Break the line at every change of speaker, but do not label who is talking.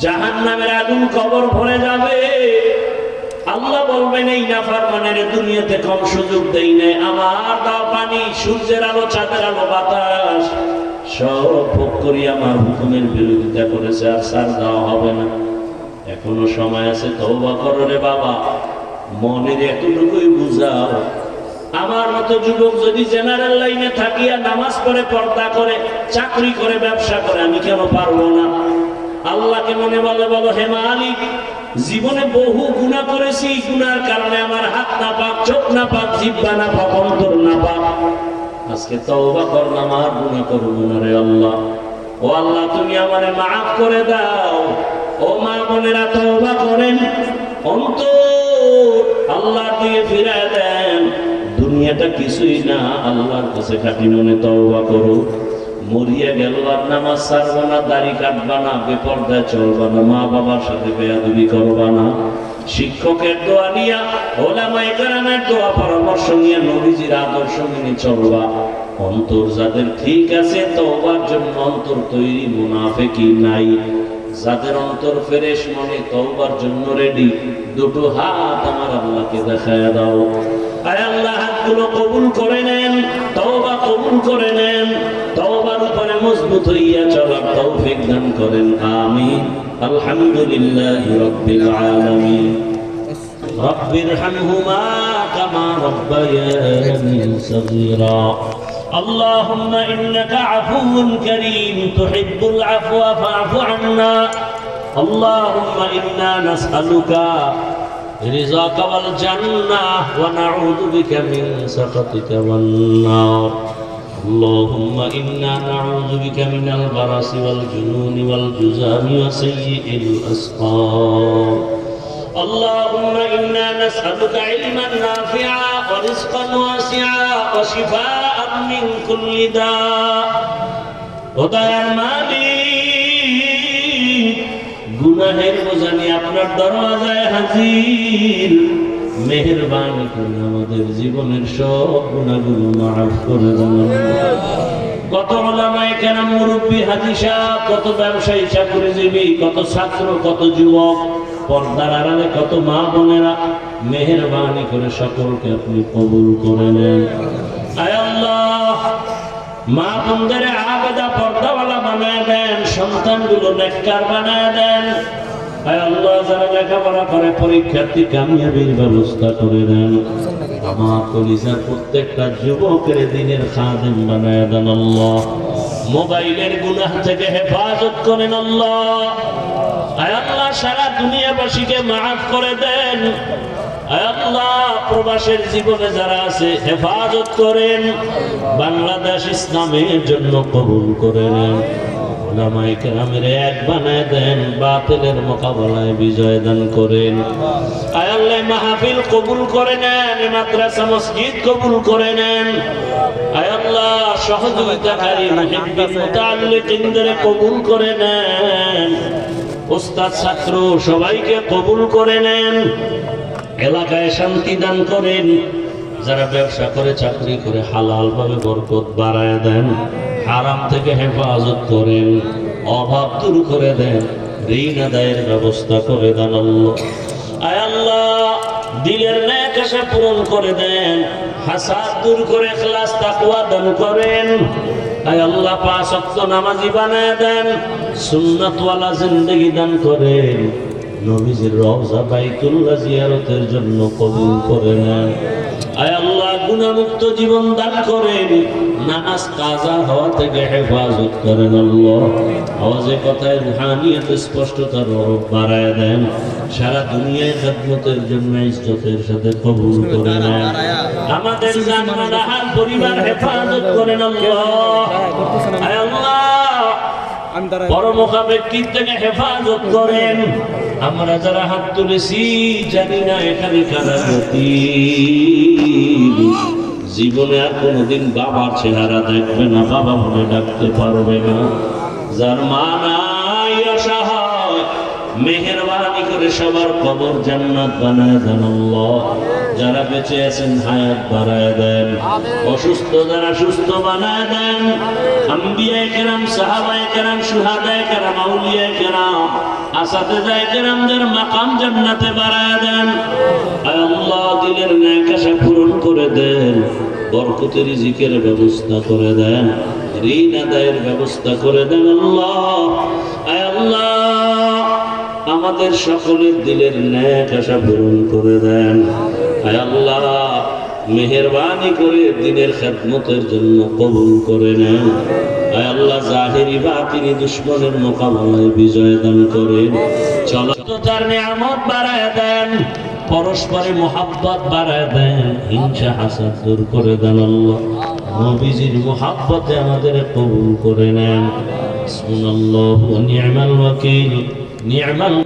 জাহান্নামের আগুন কবর ভরে যাবে। আল্লাহ বলবেন এই নাফরমানের দুনিয়াতে কম সুযোগ দেই নাই, আমার দাও পানি, সূর্যের আলো, চাঁদের আলো, বাতাস সব ভোগ করি, আমার হুকুমের বিরোধিতা করেছে, আর ছাড় দেওয়া হবে না। এখনো সময় আছে, তওবা করো রে বাবা, মনের এতটুকুই বুঝাও। আমার মতো যুবক যদি জেনারেল লাইনে থাকিয়া নামাজ পড়ে, পর্দা করে, চাকরি করে, ব্যবসা করে, আমি কেন পারবো না? আল্লাহকে মনে বলে, বলো হে মালিক, জীবনে বহু গুনাহ করেছি, গুনার কারণে আমার হাত না পাক, চোখ না পাক, জিহ্বা না পাক, অন্তর না পাক। আজকে তওবা করলাম, আর গুনাহ করবো না রে আল্লাহ। ও আল্লাহ, তুমি আমারে মাফ করে দাও। ও মা বোনেরা, তওবা করেন, অন্তর আল্লাহর দিকে ফিরায় দেন। দুনিয়াটা কিছুই না, আল্লাহর কাছে খাঁটি মনে তওবা করো। মরিয়া গেল আর নামাজ ছাড়বা না, দাড়ি কাটবা না, বেপরদায় চলবা না, মা বাবার সাথে বেয়াদবি করবা না, শিক্ষকের দোয়া নিয়া, ওলামায়ে কেরামের দোয়া পরামর্শ নিয়ে, নবীজির আদর্শ মেনে চলবা। অন্তর যাদের ঠিক আছে, তওবার জন্য অন্তর তৈরি, মুনাফিকি নাই। যাদের অন্তর ফ্রেশ, মনে তওবার জন্য রেডি, দুটো হাত আমার আল্লাহকে দেখায় দাও। আয় আল্লাহ, হাতগুলো কবুল করে নেন, তওবা কবুল করে নেন, তওবার উপরে মজবুত হইয়া চলার তৌফিক দান করেন, আমিন। আলহামদুলিল্লাহি রাব্বিল আলামিন। রাব্বিরহামহুমা কামা রাব্বায়ানি সগীরা। اللهم إنك عفو كريم تحب العفو فاعف عنا. اللهم إنا نسألك رضاك والجنة ونعوذ بك من سخطك والنار. اللهم إنا نعوذ بك من البرص والجنون والجذام وسيء الأسقام. اللهم إنا نسألك علما نافعا ورزقا واسعا وشفاء من كل داء. ودايর মালিক, গুনাহের বোঝা নিয়ে আপনার দরওয়াজায় হাজির। মেহেরবানি করে আমাদের জীবনের সব গুনাহগুলো মাফ করে দেন। কত ওলামায়ে কেরাম, মুরব্বী, হাজী সাহেব, কত ব্যবসায়ী, চাকরিজীবী, কত ছাত্র, কত যুবক, পর্দার আড়ালে কত মা বোনেরা, মেহেরবানি করে সকলকে আপনি কবুল করে নেন। আয় আল্লাহ, মা বোনদের আবেদা পর্দাওয়ালা বানায় দেন, সন্তানগুলো নেককার বানায় দেন। আয় আল্লাহ, যারা লেখাপড়া করে পরীক্ষার্থী, কামিয়াবির ব্যবস্থা করে দেন। আমার কলিজার প্রত্যেকটা যুবকের দিনের খাদেম বানায় দেন আল্লাহ। মোবাইলের গুনাহ থেকে হেফাজত করেন আল্লাহ। আয় আল্লাহ, সারা দুনিয়াবাসীকে মাফ করে দেন। আয় আল্লাহ, প্রবাসের জীবনে যারা আছে হেফাজত করেন। বাংলাদেশ ইসলামের জন্য কবুল করে নেন। ওলামায়ে কেরামের এক বানায় দেন, বাতিলের মোকাবেলায় বিজয় দান করেন। আয় আল্লাহ, মাহফিল কবুল করে নেন, মাদ্রাসা মসজিদ কবুল করে নেন। আয় আল্লাহ, সহযোগিতাকারী মুহিব্বিন মুতাআল্লিকিনদের কবুল করে নেন। ওস্তাদ, ছাত্র সবাইকে কবুল করে নেন। এলাকায় শান্তি দান করেন। যারা ব্যবসা করে, চাকরি করে, হালাল ভাবে বরকত বাড়ায় দেন। হারাম থেকে হেফাজত করেন, অভাব দূর করে দেন, ঋণ আদায়ের ব্যবস্থা করে দেন আল্লাহ। আয় আল্লাহ, দিলের নেক আশা পূরণ করে দেন, হাসাদ দূর করে ইখলাস তাকওয়া দান করেন। আয় আল্লাহ, পাঁচ ওয়াক্ত নামাজি বানায় দেন, সুন্নাতওয়ালা জিন্দেগি দান করেন। নবীজির রওজা বাইতুল্লাহ জিয়ারতের জন্য কবুল করে নেন। আয় আল্লাহ, গুনাহমুক্ত জীবন দান করেন, নামাজ কাজা হওয়া থেকে হেফাজত করেন আল্লাহ। আওয়াজে কথায় রুহানিয়ত স্পষ্টতার রূপ বাড়ায় দেন। সারা দুনিয়ায় খিদমতের জন্য ইজ্জতের সাথে কবুল করে নেন। আমাদের জান-মাল, পরিবার হেফাজত করেন আল্লাহ। আয় আল্লাহ, পরমুখা ব্যক্তির থেকে হেফাজত করেন। আমরা যারা হাত তুলেছি, জানি না এখানে কারা গতি, জীবনে আর কোনোদিন বাবার চেহারা দেখবে না, বাবা বলে ডাকতে পারবে না। যার মা নাই, অসহায়, মেহেরবানি করে সবার কবর জান্নাত বানায় দেন আল্লাহ। যারা বেঁচে আছেন হায়াত বাড়ায় দেন, অসুস্থ যারা সুস্থ বানায় দেন। আম্বিয়ায়ে কেরাম, সাহাবায়ে কেরাম, শুহাদায়ে কেরাম, আউলিয়ায়ে কেরাম, আসাতেজায়ে কেরামদের মাকাম জান্নাতে বাড়ায় দেন। আয় আল্লাহ, দিলের ন্যাক আশা পূরণ করে দেন, বরকতের রিজিকের ব্যবস্থা করে দেন, ঋণ আদায়ের ব্যবস্থা করে দেন। আল্লাহ, আয় আল্লাহ, আমাদের সকলের দিলের ন্যাক আশা পূরণ করে দেন। আয় আল্লাহ, মেহেরবানি করে দিনের খেদমতের জন্য কবুল করে নেন। আয় আল্লাহ, জাহিরি বাতিনি দুশ্মনের মোকাবেলায় বিজয় দান করেন। চলতার নিয়ামত বাড়ায় দেন, পরস্পরে মোহাব্বত বাড়ায় দেন, হিংসা হাসাদ দূর করে দেন। আল্লাহ, নবীজির মোহাব্বতে আমাদের কবুল করে নেন। হাসবুনাল্লাহু ওয়া নি'মাল ওয়াকিল, নি'মাল